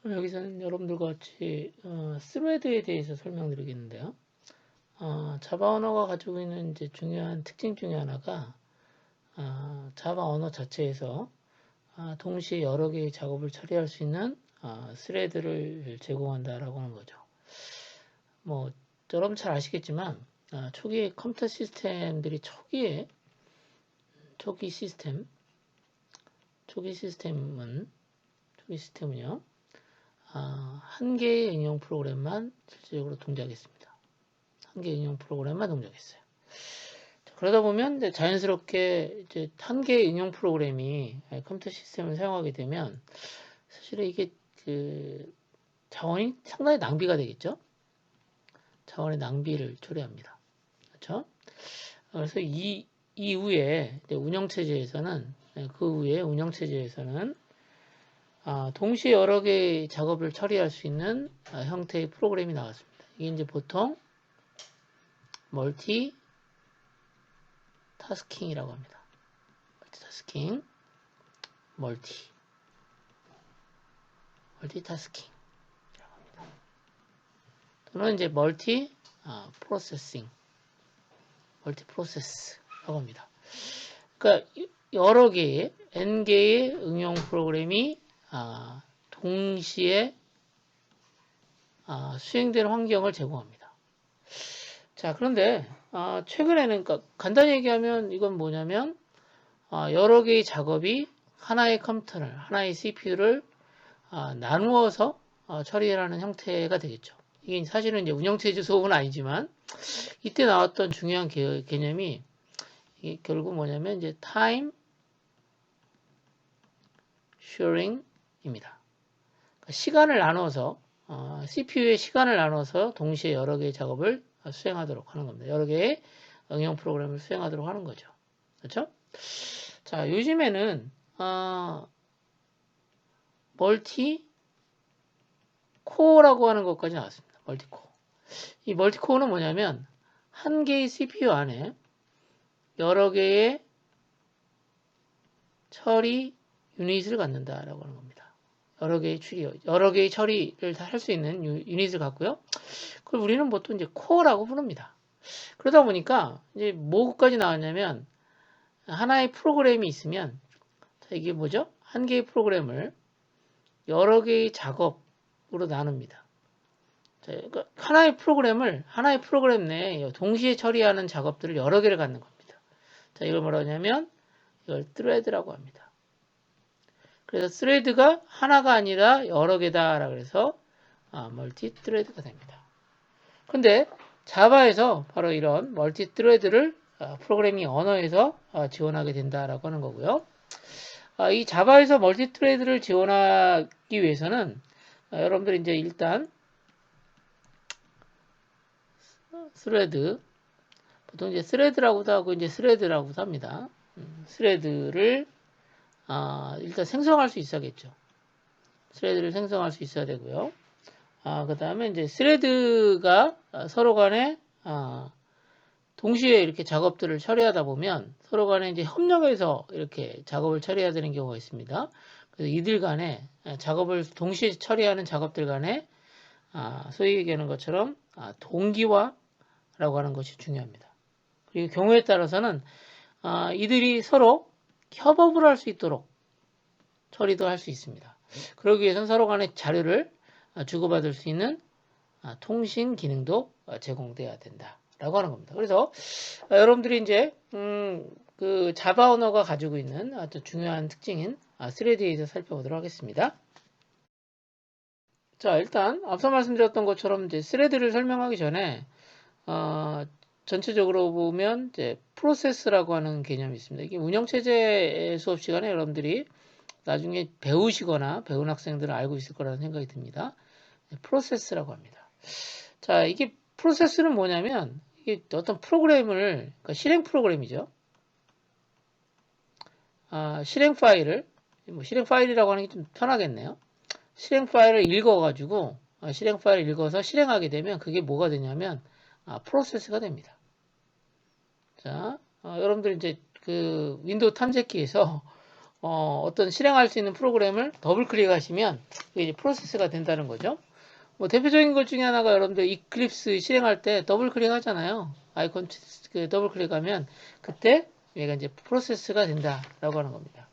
여기서는 여러분들과 같이 스레드에 대해서 설명드리겠는데요. 자바 언어가 가지고 있는 이제 중요한 특징 중에 하나가 자바 언어 자체에서 동시에 여러 개의 작업을 처리할 수 있는 스레드를 제공한다라고 하는 거죠. 뭐 여러분 잘 아시겠지만 초기 컴퓨터 시스템들이 초기 시스템은요. 한 개의 응용 프로그램만 실질적으로 동작했습니다. 한 개의 응용 프로그램만 동작했어요. 그러다 보면 이제 자연스럽게 이제 한 개의 응용 프로그램이 컴퓨터 시스템을 사용하게 되면 사실은 이게 그 자원이 상당히 낭비가 되겠죠. 자원의 낭비를 초래합니다. 그렇죠? 그래서 이 이후에 운영체제에서는 그 후에 운영체제에서는 동시에 여러 개의 작업을 처리할 수 있는 형태의 프로그램이 나왔습니다. 이게 이제 보통 멀티 타스킹이라고 합니다. 멀티타스킹, 멀티타스킹 또는 이제 멀티프로세스라고 합니다. 그러니까 여러 개의 N개의 응용 프로그램이 동시에 수행되는 환경을 제공합니다. 자, 그런데 최근에는 그러니까 간단히 얘기하면 이건 뭐냐면 여러 개의 작업이 하나의 컴퓨터를, 하나의 CPU를 나누어서 처리하는 형태가 되겠죠. 이게 사실은 이제 운영체제 수업은 아니지만 이때 나왔던 중요한 개념이 이게 결국 뭐냐면 이제 타임 쉐어링입니다. 그러니까 시간을 나눠서 CPU의 시간을 나눠서 동시에 여러 개의 작업을 수행하도록 하는 겁니다. 여러 개의 응용 프로그램을 수행하도록 하는 거죠. 그렇죠? 자, 요즘에는 멀티 코어라고 하는 것까지 나왔습니다. 멀티코어. 이 멀티코어는 뭐냐면 한 개의 CPU 안에 여러 개의 처리 유닛을 갖는다라고 하는 겁니다. 여러 개의 처리를 할 수 있는 유닛을 갖고요. 그걸 우리는 보통 이제 코어라고 부릅니다. 그러다 보니까 이제 뭐까지 나왔냐면 하나의 프로그램이 있으면 이게 뭐죠? 한 개의 프로그램을 여러 개의 작업으로 나눕니다. 그러니까 하나의 프로그램 내에 동시에 처리하는 작업들을 여러 개를 갖는 겁니다. 자, 이걸 뭐라고 하냐면 이걸 thread라고 합니다. 그래서 thread가 하나가 아니라 여러 개다라고 해서 멀티 thread가 됩니다. 근데 자바에서 바로 이런 멀티 thread를 프로그래밍 언어에서 지원하게 된다라고 하는 거고요. 이 자바에서 멀티 thread를 지원하기 위해서는 여러분들이 이제 일단 스레드 보통 이제 스레드라고도 하고 이제 스레드라고도 합니다. 스레드를 일단 생성할 수 있어야겠죠. 스레드를 생성할 수 있어야 되고요. 그 다음에 이제 스레드가 서로 간에 동시에 이렇게 작업들을 처리하다 보면 서로 간에 이제 협력해서 이렇게 작업을 처리해야 되는 경우가 있습니다. 그래서 이들 간에 작업을 동시에 처리하는 작업들 간에 소위 얘기하는 것처럼 동기화라고 하는 것이 중요합니다. 그리고 경우에 따라서는 이들이 서로 협업을 할 수 있도록 처리도 할 수 있습니다. 그러기 위해서는 서로 간에 자료를 주고받을 수 있는 통신 기능도 제공돼야 된다라고 하는 겁니다. 그래서 여러분들이 이제 그 자바 언어가 가지고 있는 아주 중요한 특징인 스레드에 대해서 살펴보도록 하겠습니다. 자, 일단 앞서 말씀드렸던 것처럼 이제 스레드를 설명하기 전에 전체적으로 보면 이제 프로세스라고 하는 개념이 있습니다. 이게 운영체제 수업 시간에 여러분들이 나중에 배우시거나 배운 학생들은 알고 있을 거라는 생각이 듭니다. 프로세스라고 합니다. 자, 이게 프로세스는 뭐냐면 이게 어떤 프로그램을 그러니까 실행 프로그램이죠. 실행 파일을 실행 파일이라고 하는 게 좀 편하겠네요. 실행 파일을 읽어가지고 실행 파일을 읽어서 실행하게 되면 그게 뭐가 되냐면 프로세스가 됩니다. 자, 여러분들 이제 그 윈도우 탐색기에서 어떤 실행할 수 있는 프로그램을 더블 클릭하시면 이게 이제 프로세스가 된다는 거죠. 뭐 대표적인 것 중에 하나가 여러분들 이클립스 실행할 때 더블 클릭하잖아요. 아이콘 그 더블 클릭하면 그때 얘가 이제 프로세스가 된다라고 하는 겁니다.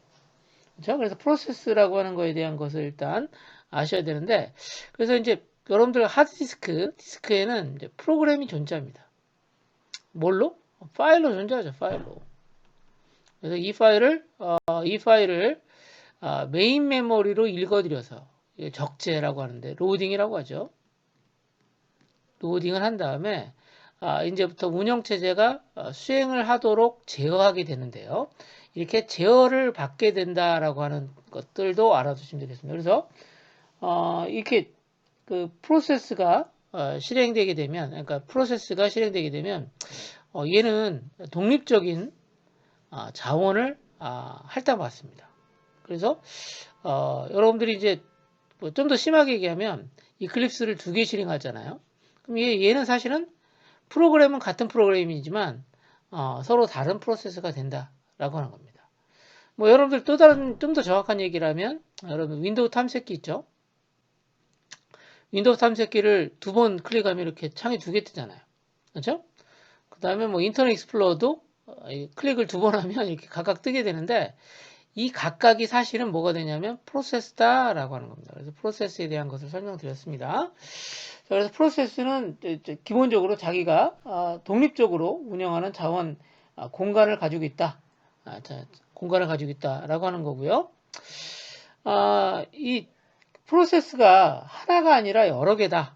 그렇죠? 그래서 프로세스라고 하는 거에 대한 것을 일단 아셔야 되는데, 그래서 이제 여러분들 디스크에는 이제 프로그램이 존재합니다. 뭘로? 파일로 존재하죠. 파일로. 그래서 이 파일을 메인 메모리로 읽어드려서 적재라고 하는데 로딩이라고 하죠. 로딩을 한 다음에 이제부터 운영체제가 수행을 하도록 제어하게 되는데요. 이렇게 제어를 받게 된다라고 하는 것들도 알아두시면 되겠습니다. 그래서 이렇게 그 프로세스가 실행되게 되면, 그러니까 프로세스가 실행되게 되면 얘는 독립적인 자원을 할당받습니다. 그래서 여러분들이 이제 좀 더 심하게 얘기하면 이클립스를 2개 실행하잖아요. 그럼 얘는 사실은 프로그램은 같은 프로그램이지만 서로 다른 프로세스가 된다라고 하는 겁니다. 뭐 여러분들 또 다른 좀 더 정확한 얘기를 하면 여러분 윈도우 탐색기 있죠? 윈도우 탐색기를 2번 클릭하면 이렇게 창이 2개 뜨잖아요. 그렇죠? 그 다음에 뭐 인터넷 익스플로러도 클릭을 2번 하면 이렇게 각각 뜨게 되는데 이 각각이 사실은 뭐가 되냐면 프로세스다라고 하는 겁니다. 그래서 프로세스에 대한 것을 설명드렸습니다. 그래서 프로세스는 기본적으로 자기가 독립적으로 운영하는 자원 공간을 가지고 있다. 공간을 가지고 있다라고 하는 거고요. 이 프로세스가 하나가 아니라 여러 개다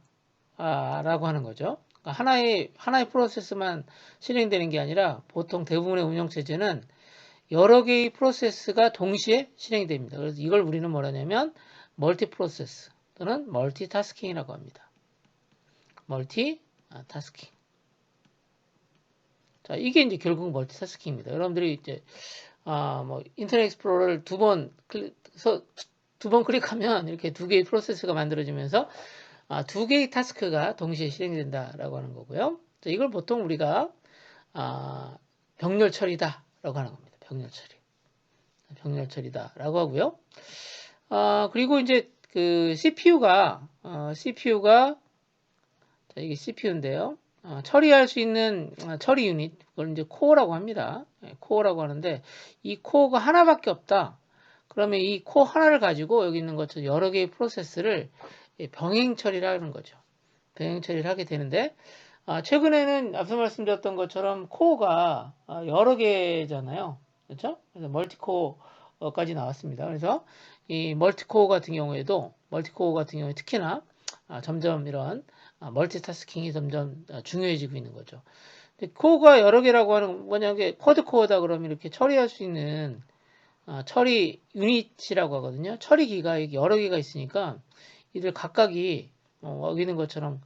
라고 하는 거죠. 하나의 프로세스만 실행되는 게 아니라 보통 대부분의 운영체제는 여러 개의 프로세스가 동시에 실행이 됩니다. 그래서 이걸 우리는 뭐라 하냐면 멀티 프로세스 또는 멀티타스킹이라고 합니다. 멀티타스킹. 자, 이게 이제 결국 멀티타스킹입니다. 여러분들이 이제 뭐 인터넷 익스플로러를 2번 클릭하면 이렇게 2개의 프로세스가 만들어지면서 2개의 타스크가 동시에 실행된다라고 하는 거고요. 자, 이걸 보통 우리가 병렬 처리다라고 하는 겁니다. 병렬 처리다라고 하고요. 그리고 이제 그 CPU가 자, 이게 CPU인데요. 처리할 수 있는 처리 유닛, 그걸 이제 코어라고 합니다. 코어라고 하는데 이 코어가 하나밖에 없다. 그러면 이 코어 하나를 가지고 여기 있는 것처럼 여러 개의 프로세스를 병행 처리를 하는 거죠. 병행 처리를 하게 되는데 최근에는 앞서 말씀드렸던 것처럼 코어가 여러 개잖아요. 그렇죠? 그래서 멀티코어까지 나왔습니다. 그래서 이 멀티코어 같은 경우에 특히나 점점 이런 멀티타스킹이 점점 중요해지고 있는 거죠. 근데 코어가 여러 개라고 하는 만약에 쿼드코어다 그러면 이렇게 처리할 수 있는 처리 유닛이라고 하거든요. 처리기가 여러 개가 있으니까 이들 각각이 여기 있는 것처럼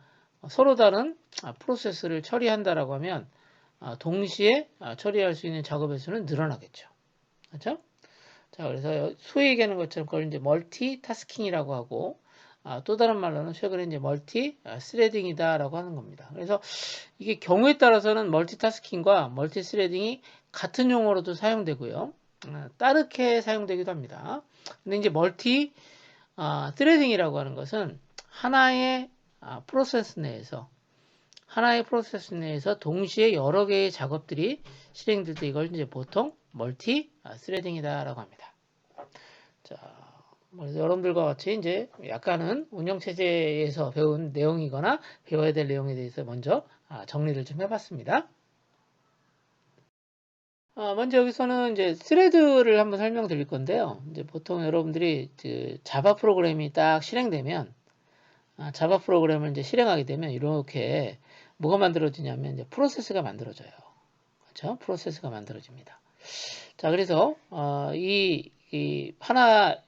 서로 다른 프로세스를 처리한다라고 하면 동시에 처리할 수 있는 작업의 수는 늘어나겠죠. 그렇죠? 자, 그래서 소위 얘기하는 것처럼 그걸 이제 멀티타스킹이라고 하고 또 다른 말로는 최근에 이제 멀티 스레딩이다라고 하는 겁니다. 그래서 이게 경우에 따라서는 멀티타스킹과 멀티 스레딩이 같은 용어로도 사용되고요. 따르게 사용되기도 합니다. 근데 이제 멀티 스레딩이라고 하는 것은 하나의 프로세스 내에서 동시에 여러 개의 작업들이 실행될 때 이걸 이제 보통 멀티 스레딩이다라고 합니다. 자, 그래서 여러분들과 같이 이제 약간은 운영체제에서 배운 내용이거나 배워야 될 내용에 대해서 먼저 정리를 좀 해봤습니다. 먼저 여기서는 이제 스레드를 한번 설명드릴 건데요. 이제 보통 여러분들이 그 자바 프로그램이 딱 실행되면 자바 프로그램을 이제 실행하게 되면 이렇게 뭐가 만들어지냐면 이제 프로세스가 만들어져요. 그렇죠? 프로세스가 만들어집니다. 자, 그래서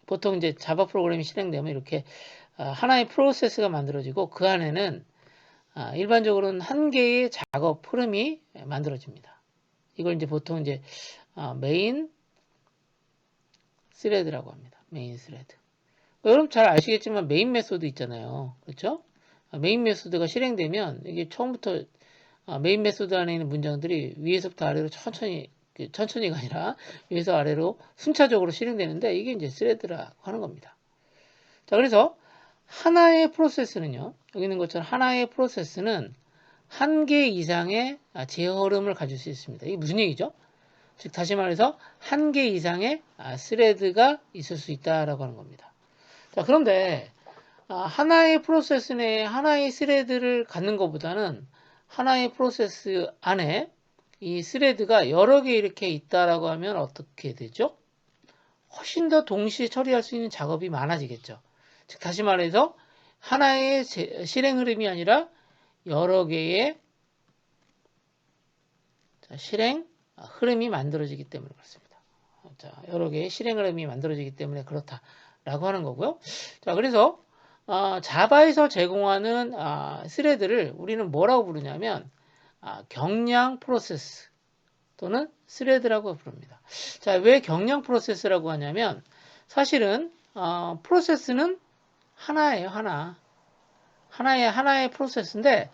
보통 이제 자바 프로그램이 실행되면 이렇게 하나의 프로세스가 만들어지고 그 안에는 일반적으로는 한 개의 작업 흐름이 만들어집니다. 이걸 이제 보통 이제 메인 스레드라고 합니다. 메인 스레드. 여러분 잘 아시겠지만 메인 메소드 있잖아요. 그렇죠? 메인 메소드가 실행되면 이게 처음부터 메인 메소드 안에 있는 문장들이 위에서부터 아래로 천천히 천천히가 아니라 위에서 아래로 순차적으로 실행되는데 이게 이제 스레드라고 하는 겁니다. 자, 그래서 하나의 프로세스는요, 여기 있는 것처럼 하나의 프로세스는 한 개 이상의 재흐름을 가질 수 있습니다. 이게 무슨 얘기죠? 즉, 다시 말해서 한 개 이상의 스레드가 있을 수 있다라고 하는 겁니다. 자, 그런데 하나의 프로세스 내에 하나의 스레드를 갖는 것보다는 하나의 프로세스 안에 이 스레드가 여러 개 이렇게 있다라고 하면 어떻게 되죠? 훨씬 더 동시에 처리할 수 있는 작업이 많아지겠죠. 즉, 다시 말해서 하나의 실행 흐름이 아니라 여러 개의 실행 흐름이 만들어지기 때문에 그렇습니다. 자, 여러 개의 실행 흐름이 만들어지기 때문에 그렇다라고 하는 거고요. 자, 그래서 자바에서 제공하는 스레드를 우리는 뭐라고 부르냐면 경량 프로세스 또는 스레드라고 부릅니다. 자, 왜 경량 프로세스라고 하냐면 사실은 프로세스는 하나예요, 하나. 하나의 프로세스인데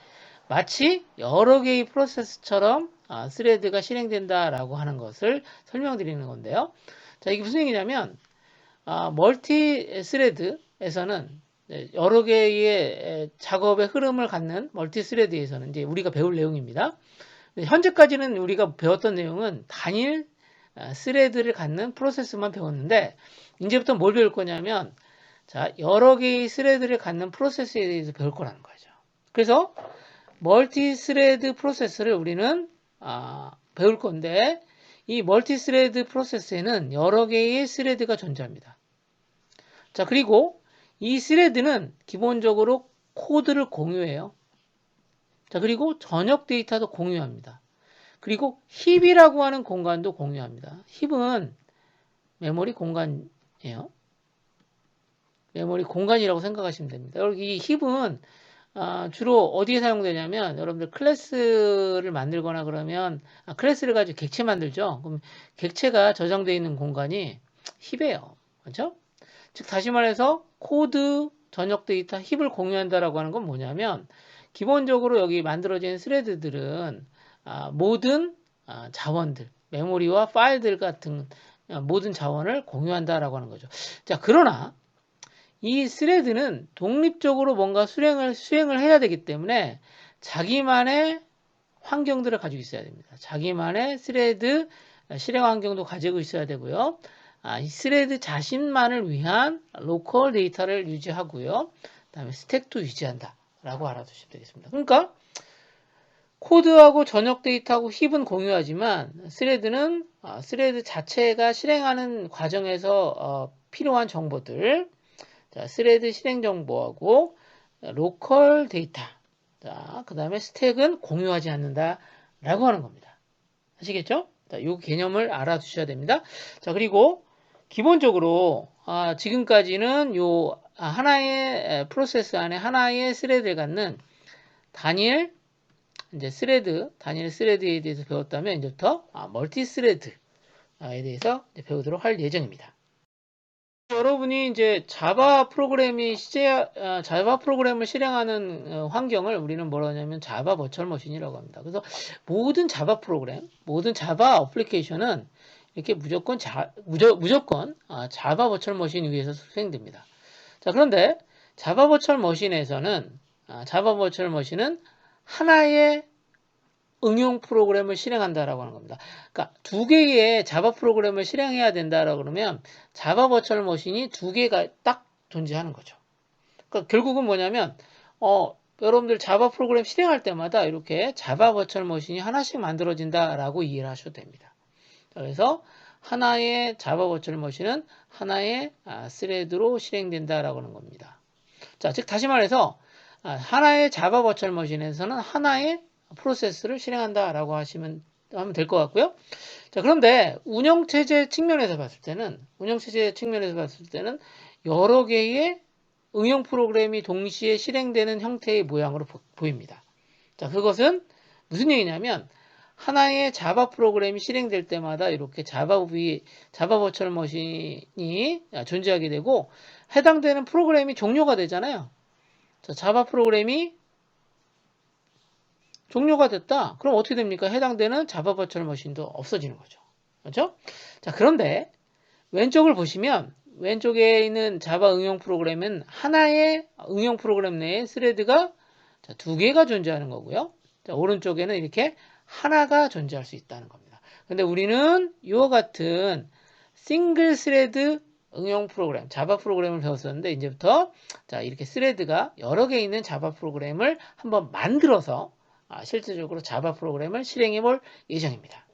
마치 여러 개의 프로세스처럼 스레드가 실행된다라고 하는 것을 설명드리는 건데요. 자, 이게 무슨 얘기냐면 멀티 스레드에서는 여러 개의 작업의 흐름을 갖는 멀티 스레드에서는 이제 우리가 배울 내용입니다. 현재까지는 우리가 배웠던 내용은 단일 스레드를 갖는 프로세스만 배웠는데 이제부터 뭘 배울 거냐면 자, 여러 개의 스레드를 갖는 프로세스에 대해서 배울 거라는 거죠. 그래서 멀티 스레드 프로세스를 우리는 배울 건데 이 멀티 스레드 프로세스에는 여러 개의 스레드가 존재합니다. 자, 그리고 이 스레드는 기본적으로 코드를 공유해요. 자, 그리고 전역 데이터도 공유합니다. 그리고 힙이라고 하는 공간도 공유합니다. 힙은 메모리 공간이에요. 메모리 공간이라고 생각하시면 됩니다. 이 힙은 주로 어디에 사용되냐면 여러분들 클래스를 만들거나 그러면 클래스를 가지고 객체 만들죠. 그럼 객체가 저장되어 있는 공간이 힙이에요. 그렇죠? 즉 다시 말해서 코드 전역 데이터 힙을 공유한다라고 하는 건 뭐냐면 기본적으로 여기 만들어진 스레드들은 모든 자원들, 메모리와 파일들 같은 모든 자원을 공유한다라고 하는 거죠. 자, 그러나 이 스레드는 독립적으로 뭔가 수행을 해야 되기 때문에 자기만의 환경들을 가지고 있어야 됩니다. 자기만의 스레드 실행 환경도 가지고 있어야 되고요. 이 스레드 자신만을 위한 로컬 데이터를 유지하고요. 그다음에 스택도 유지한다 라고 알아두시면 되겠습니다. 그러니까 코드하고 전역 데이터하고 힙은 공유하지만 스레드는 스레드 자체가 실행하는 과정에서 필요한 정보들, 자, 스레드 실행 정보하고 로컬 데이터, 자, 그 다음에 스택은 공유하지 않는다 라고 하는 겁니다. 아시겠죠? 자, 이 개념을 알아두셔야 됩니다. 자, 그리고 기본적으로 지금까지는 요 하나의 프로세스 안에 하나의 스레드를 갖는 단일 스레드에 대해서 배웠다면 이제부터 멀티 스레드에 대해서 배우도록 할 예정입니다. 여러분이 이제 자바 프로그램을 실행하는 환경을 우리는 뭐라 하냐면 자바 버추얼 머신이라고 합니다. 그래서 모든 자바 프로그램, 모든 자바 어플리케이션은 이렇게 무조건 자바 버추얼 머신 위에서 수행됩니다. 자, 그런데 자바 버추얼 머신은 하나의 응용 프로그램을 실행한다라고 하는 겁니다. 그러니까 두 개의 자바 프로그램을 실행해야 된다라고 그러면 자바 버추얼 머신이 두 개가 딱 존재하는 거죠. 그러니까 결국은 뭐냐면 여러분들 자바 프로그램 실행할 때마다 이렇게 자바 버추얼 머신이 하나씩 만들어진다라고 이해를 하셔도 됩니다. 그래서 하나의 자바 버추얼 머신은 하나의 스레드로 실행된다라고 하는 겁니다. 자, 즉 다시 말해서 하나의 자바 버추얼 머신에서는 하나의 프로세스를 실행한다라고 하면 될 것 같고요. 자, 그런데 운영체제 측면에서 봤을 때는 여러 개의 응용 프로그램이 동시에 실행되는 형태의 모양으로 보입니다. 자, 그것은 무슨 얘기냐면 하나의 자바 프로그램이 실행될 때마다 이렇게 자바 버추얼 머신이 존재하게 되고 해당되는 프로그램이 종료가 되잖아요. 자, 자바 프로그램이 종료가 됐다. 그럼 어떻게 됩니까? 해당되는 자바 버추얼 머신도 없어지는 거죠. 그렇죠? 자, 그런데 왼쪽을 보시면 왼쪽에 있는 자바 응용 프로그램은 하나의 응용 프로그램 내에 스레드가 두 개가 존재하는 거고요. 자, 오른쪽에는 이렇게 하나가 존재할 수 있다는 겁니다. 근데 우리는 이와 같은 싱글 스레드 응용 프로그램, 자바 프로그램을 배웠었는데 이제부터 자, 이렇게 스레드가 여러 개 있는 자바 프로그램을 한번 만들어서 실질적으로 자바 프로그램을 실행해 볼 예정입니다.